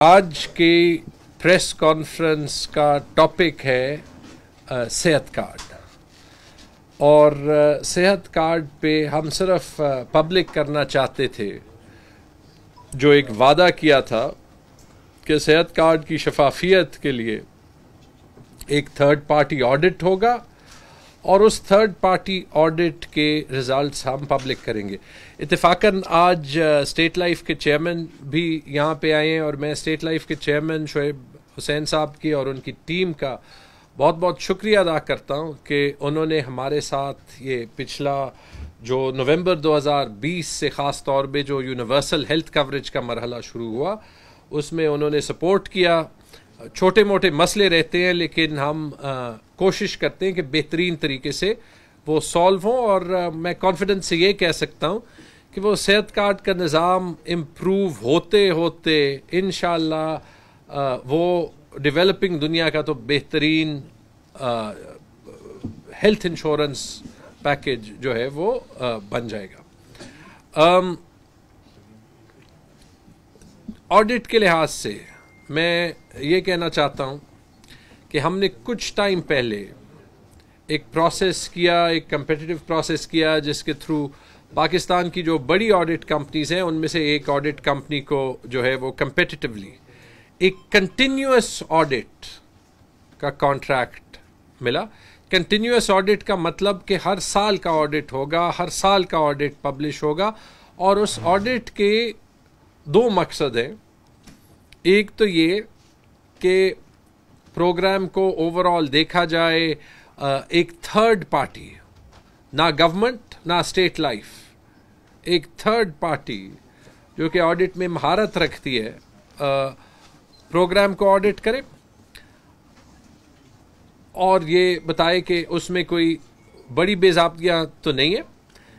आज के press conference का टॉपिक है सेहत कार्ड। और सेहत कार्ड पे हम सिर्फ पब्लिक करना चाहते थे जो एक वादा किया था कि सेहत कार्ड की शफाफियत के लिए एक थर्ड पार्टी ऑडिट होगा और उस थर्ड पार्टी ऑडिट के रिजल्ट्स हम पब्लिक करेंगे। इत्तेफाकन आज स्टेट लाइफ के चेयरमैन भी यहाँ पे आए हैं और मैं स्टेट लाइफ के चेयरमैन शोएब हुसैन साहब की और उनकी टीम का बहुत बहुत शुक्रिया अदा करता हूँ कि उन्होंने हमारे साथ ये पिछला जो नवंबर 2020 से ख़ास तौर पे जो यूनिवर्सल हेल्थ कवरेज का मरहला शुरू हुआ उसमें उन्होंने सपोर्ट किया। छोटे मोटे मसले रहते हैं लेकिन हम कोशिश करते हैं कि बेहतरीन तरीके से वो सॉल्व हों और मैं कॉन्फिडेंस से ये कह सकता हूँ कि वो सेहत कार्ड का निज़ाम इम्प्रूव होते होते इंशाअल्लाह वो डेवलपिंग दुनिया का तो बेहतरीन हेल्थ इंश्योरेंस पैकेज जो है वो बन जाएगा। ऑडिट के लिहाज से मैं ये कहना चाहता हूँ कि हमने कुछ टाइम पहले एक प्रोसेस किया, एक कम्पिटिटिव प्रोसेस किया जिसके थ्रू पाकिस्तान की जो बड़ी ऑडिट कंपनीज हैं उनमें से एक ऑडिट कंपनी को जो है वो कम्पिटिटिवली एक कंटिन्यूअस ऑडिट का कॉन्ट्रैक्ट मिला। कंटिन्यूअस ऑडिट का मतलब कि हर साल का ऑडिट होगा, हर साल का ऑडिट पब्लिश होगा और उस ऑडिट के दो मकसद हैं। एक तो ये कि प्रोग्राम को ओवरऑल देखा जाए एक थर्ड पार्टी, ना गवर्नमेंट ना स्टेट लाइफ, एक थर्ड पार्टी जो कि ऑडिट में महारत रखती है प्रोग्राम को ऑडिट करे और ये बताए कि उसमें कोई बड़ी बेज़ाब्तियां तो नहीं है।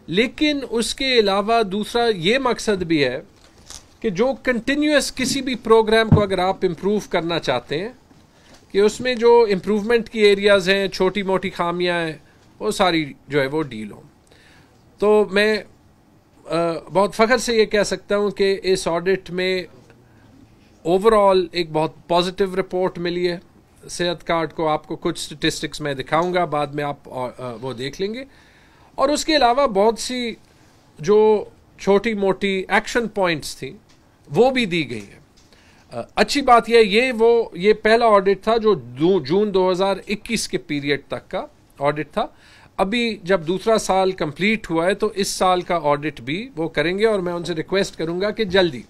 लेकिन उसके अलावा दूसरा ये मकसद भी है कि जो कंटिन्यूअस किसी भी प्रोग्राम को अगर आप इम्प्रूव करना चाहते हैं कि उसमें जो इम्प्रूवमेंट की एरियाज़ हैं, छोटी मोटी खामियां हैं, वो सारी जो है वो डील हों। तो मैं बहुत फ़ख्र से ये कह सकता हूँ कि इस ऑडिट में ओवरऑल एक बहुत पॉजिटिव रिपोर्ट मिली है। सेहत कार्ड को आपको कुछ स्टेटिस्टिक्स मैं दिखाऊंगा, बाद में आप वो देख लेंगे। और उसके अलावा बहुत सी जो छोटी मोटी एक्शन पॉइंट्स थी वो भी दी गई है। अच्छी बात यह ये पहला ऑडिट था जो जून 2021 के पीरियड तक का ऑडिट था। अभी जब दूसरा साल कंप्लीट हुआ है तो इस साल का ऑडिट भी वो करेंगे और मैं उनसे रिक्वेस्ट करूंगा कि जल्दी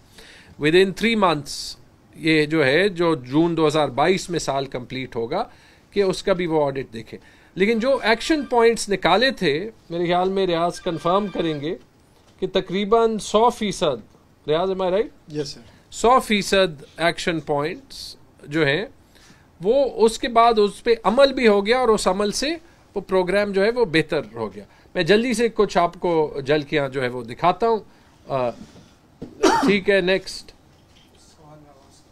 विद इन 3 मंथ्स ये जो है जो जून 2022 में साल कंप्लीट होगा कि उसका भी वो ऑडिट देखें। लेकिन जो एक्शन पॉइंट्स निकाले थे मेरे ख्याल में रियाज कंफर्म करेंगे कि तकरीबन 100%, Riaz am I right? Yes sir. 100% action points जो हैं वो उसके बाद उस पर अमल भी हो गया और उस अमल से वो प्रोग्राम जो है वो बेहतर हो गया। मैं जल्दी से कुछ आपको झलकियाँ जो है वो दिखाता हूँ। ठीक है, नेक्स्ट।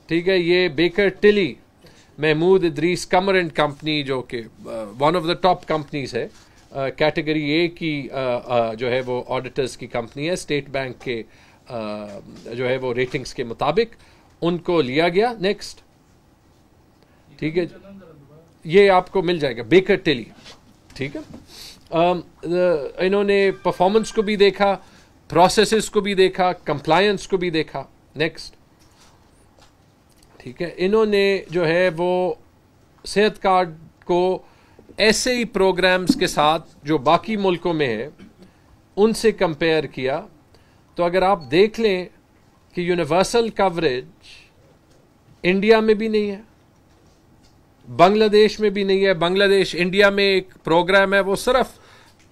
ठीक है, ये Baker Tilly Mahmood Idrees Qamar and company जो कि one of the top companies है, कैटेगरी ए की जो है वो ऑडिटर्स की कंपनी है, स्टेट बैंक के जो है वो रेटिंग्स के मुताबिक उनको लिया गया। नेक्स्ट। ठीक है, ये आपको मिल जाएगा बेकर टिली। ठीक है, इन्होंने परफॉर्मेंस को भी देखा, प्रोसेसेस को भी देखा, कंप्लायंस को भी देखा। नेक्स्ट। ठीक है, इन्होंने जो है वो सेहत कार्ड को ऐसे ही प्रोग्राम्स के साथ जो बाकी मुल्कों में है उनसे कंपेयर किया तो अगर आप देख लें कि यूनिवर्सल कवरेज इंडिया में भी नहीं है, बांग्लादेश में भी नहीं है। बांग्लादेश इंडिया में एक प्रोग्राम है वो सिर्फ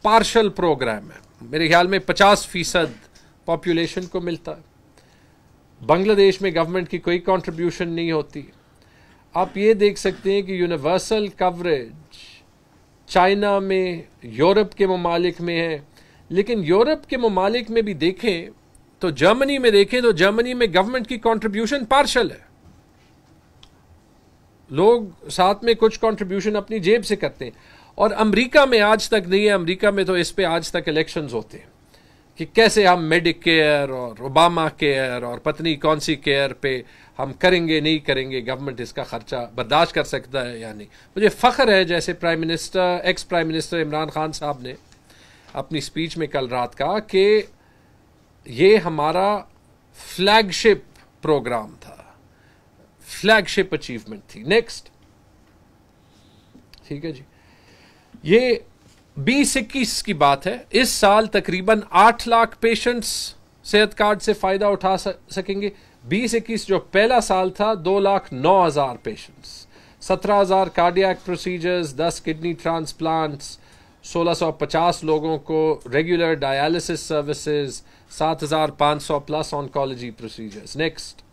पार्शल प्रोग्राम है, मेरे ख्याल में 50% पॉपुलेशन को मिलता है। बांग्लादेश में गवर्नमेंट की कोई कंट्रीब्यूशन नहीं होती। आप ये देख सकते हैं कि यूनिवर्सल कवरेज चाइना में, यूरोप के ममालिक में है, लेकिन यूरोप के ममालिक में भी देखें तो जर्मनी में देखें तो जर्मनी में गवर्नमेंट की कंट्रीब्यूशन पार्शल है। लोग साथ में कुछ कंट्रीब्यूशन अपनी जेब से करते हैं। और अमेरिका में आज तक नहीं है, अमेरिका में तो इस पे आज तक इलेक्शंस होते हैं। कि कैसे हम मेडिकेयर और ओबामा केयर और पत्नी कौन सी केयर पे हम करेंगे नहीं करेंगे, गवर्नमेंट इसका खर्चा बर्दाश्त कर सकता है या नहीं। मुझे फ़ख्र है जैसे ex prime minister Imran Khan साहब ने अपनी स्पीच में कल रात कहा कि ये हमारा फ्लैगशिप प्रोग्राम था, फ्लैगशिप अचीवमेंट थी। नेक्स्ट, ठीक है जी, ये 2021 की बात है। इस साल तकरीबन 8 लाख पेशेंट्स सेहत कार्ड से फ़ायदा उठा सकेंगे। 2021 जो पहला साल था, 2,09,000 patients, 17,000 cardiac procedures, 10 kidney transplants, 1,650 लोगों को regular dialysis services, 7,500 plus oncology procedures. Next,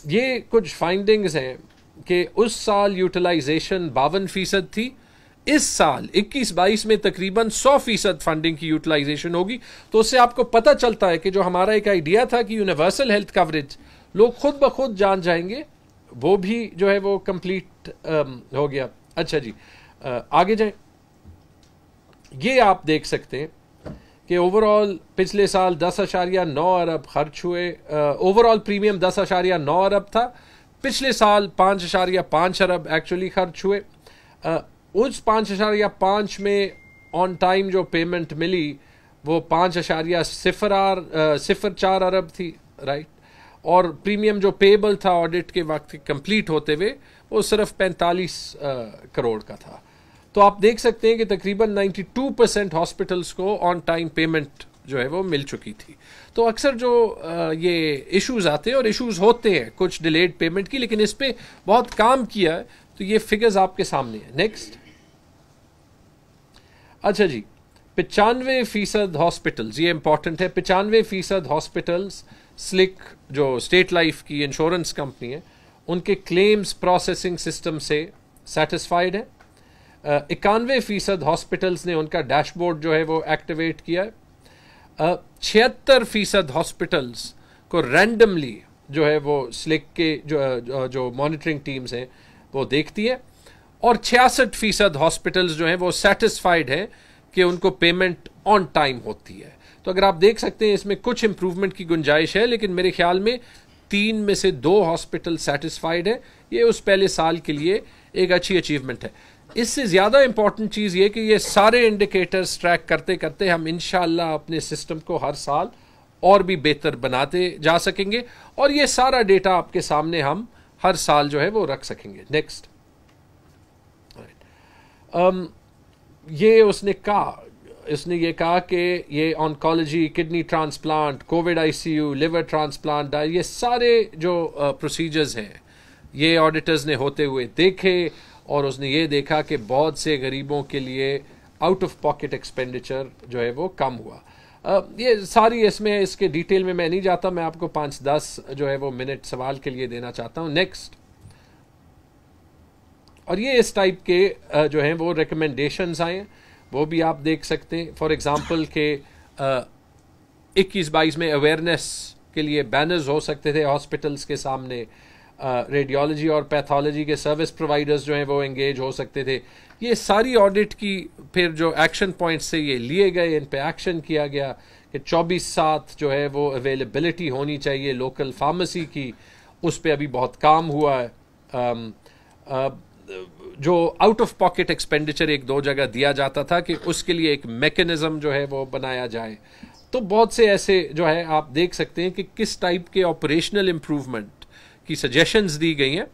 ये कुछ फाइंडिंग्स हैं कि उस साल यूटिलाइजेशन 52% थी। इस साल 21-22 में तकरीबन 100% फंडिंग की यूटिलाइजेशन होगी। तो उससे आपको पता चलता है कि जो हमारा एक आइडिया था कि यूनिवर्सल हेल्थ कवरेज लोग खुद ब खुद जान जाएंगे, वो भी जो है वो कंप्लीट हो गया। अच्छा जी, आगे जाए। ये आप देख सकते हैं कि ओवरऑल पिछले साल 10.9 अरब खर्च हुए। ओवरऑल प्रीमियम 10.9 अरब था, पिछले साल 5.5 अरब एक्चुअली खर्च हुए। उस 5.5 में ऑन टाइम जो पेमेंट मिली वो 5.04 अरब थी, राइट। और प्रीमियम जो पेबल था ऑडिट के वक्त कंप्लीट होते हुए वो सिर्फ 45 करोड़ का था। तो आप देख सकते हैं कि तकरीबन 92% हॉस्पिटल्स को ऑन टाइम पेमेंट जो है वो मिल चुकी थी। तो अक्सर जो ये इश्यूज आते हैं और इश्यूज होते हैं कुछ डिलेड पेमेंट की, लेकिन इस पे बहुत काम किया है, तो ये फिगर्स आपके सामने है। नेक्स्ट, अच्छा जी, 95% हॉस्पिटल्स, ये इंपॉर्टेंट है, 95% हॉस्पिटल्स स्लिक जो स्टेट लाइफ की इंश्योरेंस कंपनी है उनके क्लेम्स प्रोसेसिंग सिस्टम से सेटिस्फाइड है। 91% हॉस्पिटल्स ने उनका डैशबोर्ड जो है वो एक्टिवेट किया है। 76% हॉस्पिटल्स को रैंडमली जो है वो स्लिक के जो मॉनिटरिंग टीम्स हैं वो देखती है। और 66% हॉस्पिटल्स जो हैं वो सेटिस्फाइड है कि उनको पेमेंट ऑन टाइम होती है। तो अगर आप देख सकते हैं इसमें कुछ इंप्रूवमेंट की गुंजाइश है, लेकिन मेरे ख्याल में 3 में से 2 हॉस्पिटल सेटिस्फाइड है। ये उस पहले साल के लिए एक अच्छी अचीवमेंट है। इससे ज़्यादा इंपॉर्टेंट चीज़ ये कि ये सारे इंडिकेटर्स ट्रैक करते करते हम इंशाअल्लाह अपने सिस्टम को हर साल और भी बेहतर बनाते जा सकेंगे, और ये सारा डेटा आपके सामने हम हर साल जो है वो रख सकेंगे। नेक्स्ट, ये उसने ये कहा कि ये oncology, kidney transplant, Covid ICU, liver transplant, ये सारे जो प्रोसीजर्स हैं ये ऑडिटर्स ने होते हुए देखे, और उसने ये देखा कि बहुत से गरीबों के लिए आउट ऑफ पॉकेट एक्सपेंडिचर जो है वो कम हुआ। ये सारी इसमें इसके डिटेल में मैं नहीं जाता, मैं आपको 5-10 जो है वो मिनट सवाल के लिए देना चाहता हूँ। नेक्स्ट, और ये इस टाइप के जो हैं वो रिकमेंडेशंस आए, वो भी आप देख सकते हैं। फॉर एग्जांपल के 21-22 में अवेयरनेस के लिए बैनर्स हो सकते थे हॉस्पिटल्स के सामने, रेडियोलॉजी और पैथोलॉजी के सर्विस प्रोवाइडर्स जो हैं वो एंगेज हो सकते थे। ये सारी ऑडिट की फिर जो एक्शन पॉइंट्स से ये लिए गए, इन पे एक्शन किया गया कि 24/7 जो है वो अवेलेबिलिटी होनी चाहिए लोकल फार्मेसी की, उस पर अभी बहुत काम हुआ है। जो आउट ऑफ पॉकेट एक्सपेंडिचर 1-2 जगह दिया जाता था कि उसके लिए एक मैकेनिज्म जो है वो बनाया जाए। तो बहुत से ऐसे जो है आप देख सकते हैं कि किस टाइप के ऑपरेशनल इम्प्रूवमेंट की सजेशंस दी गई हैं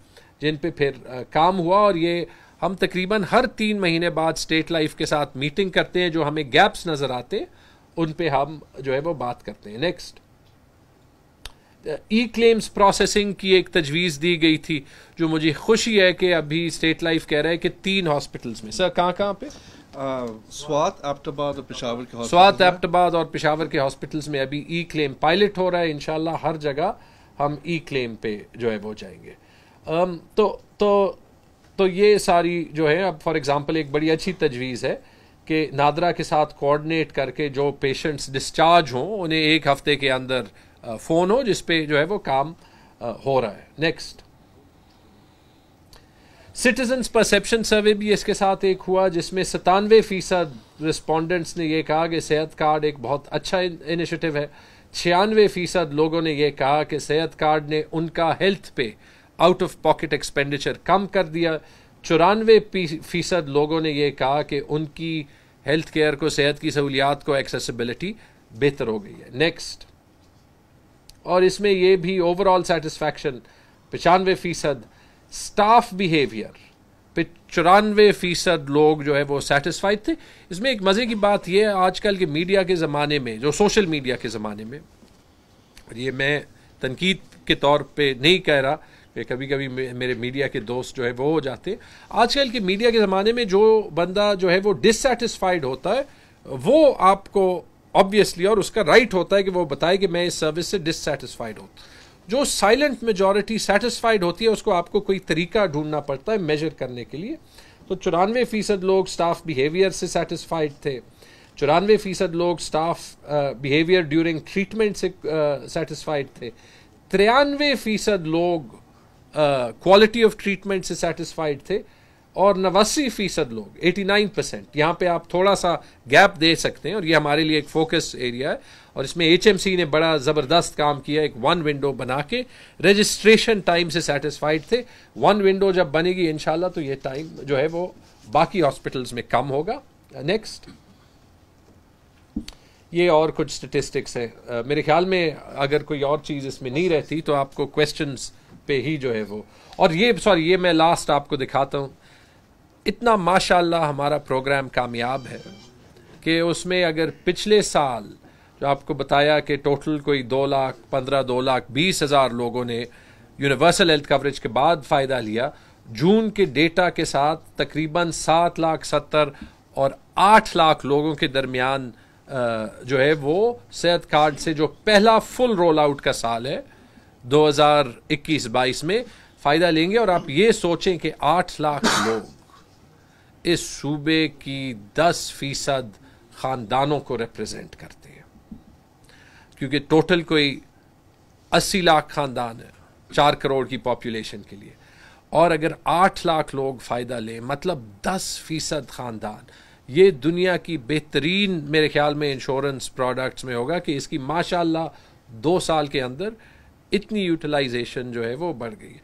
जिन पे फिर काम हुआ, और ये हम तकरीबन हर 3 महीने बाद स्टेट लाइफ के साथ मीटिंग करते हैं। जो हमें गैप्स नज़र आते हैं उन पे हम जो है वो बात करते हैं। नेक्स्ट, ई क्लेम्स प्रोसेसिंग की एक तजवीज़ दी गई थी, जो मुझे खुशी है कि अभी स्टेट लाइफ कह रहा है कि 3 हॉस्पिटल्स में, सर कहाँ पे, स्वात, एबटाबाद और पेशावर के स्वात, एबटाबाद और पेशावर के हॉस्पिटल्स में अभी ई क्लेम पायलट हो रहा है। इंशाल्लाह हर जगह हम ई क्लेम पे जो है वो जाएंगे। तो ये सारी जो है, अब फॉर एग्जांपल एक बड़ी अच्छी तजवीज़ है कि नादरा के साथ कोऑर्डिनेट करके जो पेशेंट्स डिस्चार्ज हों उन्हें 1 हफ्ते के अंदर फ़ोन हो जिस पे जो है वो काम हो रहा है। नेक्स्ट, सिटीजन्स परसेप्शन सर्वे भी इसके साथ एक हुआ, जिसमें 97% रिस्पोंडेंट्स ने यह कहा कि सेहत कार्ड एक बहुत अच्छा इनिशिएटिव है। 96% लोगों ने यह कहा कि सेहत कार्ड ने उनका हेल्थ पे आउट ऑफ पॉकेट एक्सपेंडिचर कम कर दिया। 94% लोगों ने यह कहा कि उनकी हेल्थ केयर को, सेहत की सहूलियात को, एक्सेसिबिलिटी बेहतर हो गई है। नेक्स्ट, और इसमें यह भी ओवरऑल सेटिस्फैक्शन 95%। स्टाफ बिहेवियर पे 94% लोग जो है वो सेटिस्फाइड थे। इसमें एक मज़े की बात यह है, आजकल के मीडिया के ज़माने में, जो सोशल मीडिया के ज़माने में, ये मैं तनकीद के तौर पे नहीं कह रहा कि कभी कभी मेरे मीडिया के दोस्त जो है वो हो जाते हैं, आजकल के मीडिया के ज़माने में जो बंदा जो है वो डिससेटिस्फाइड होता है, वो आपको ऑब्वियसली, और उसका राइट होता है कि वो बताए कि मैं इस सर्विस से डिससेटिस्फाइड हूँ। जो साइलेंट मेजॉरिटी सेटिस्फाइड होती है, उसको आपको कोई तरीका ढूंढना पड़ता है मेजर करने के लिए। तो 94% लोग स्टाफ बिहेवियर से सेटिस्फाइड थे। 94% लोग स्टाफ बिहेवियर ड्यूरिंग ट्रीटमेंट से सेटिस्फाइड थे। 93% लोग क्वालिटी ऑफ ट्रीटमेंट से सेटिस्फाइड थे, और 89% लोग 89%, यहाँ पे आप थोड़ा सा गैप दे सकते हैं, और ये हमारे लिए एक फोकस एरिया है, और इसमें HMC ने बड़ा ज़बरदस्त काम किया, एक 1 विंडो बना के रजिस्ट्रेशन टाइम से सेटिस्फाइड थे। 1 विंडो जब बनेगी इंशाल्लाह तो ये टाइम जो है वो बाकी हॉस्पिटल्स में कम होगा। नेक्स्ट, ये और कुछ स्टेटिस्टिक्स है। मेरे ख्याल में अगर कोई और चीज़ इसमें नहीं रहती तो आपको क्वेश्चंस पे ही जो है वो, और ये मैं लास्ट आपको दिखाता हूँ। इतना माशाल्लाह हमारा प्रोग्राम कामयाब है कि उसमें अगर पिछले साल जो आपको बताया कि टोटल कोई 2,15,20,000 लोगों ने यूनिवर्सल हेल्थ कवरेज के बाद फ़ायदा लिया, जून के डेटा के साथ तकरीबन 7,70,000 और 8 लाख लोगों के दरमियान जो है वो सेहत कार्ड से, जो पहला फुल रोल आउट का साल है 2021-22 में, फ़ायदा लेंगे। और आप ये सोचें कि 8 लाख लोग इस सूबे की 10% ख़ानदानों को रिप्रेजेंट करते हैं, क्योंकि टोटल कोई 80 लाख ख़ानदान है 4 करोड़ की पॉपुलेशन के लिए, और अगर 8 लाख लोग फ़ायदा लें मतलब 10% ख़ानदान, ये दुनिया की बेहतरीन मेरे ख्याल में इंश्योरेंस प्रोडक्ट्स में होगा कि इसकी माशाल्लाह 2 साल के अंदर इतनी यूटिलाइजेशन जो है वो बढ़ गई है।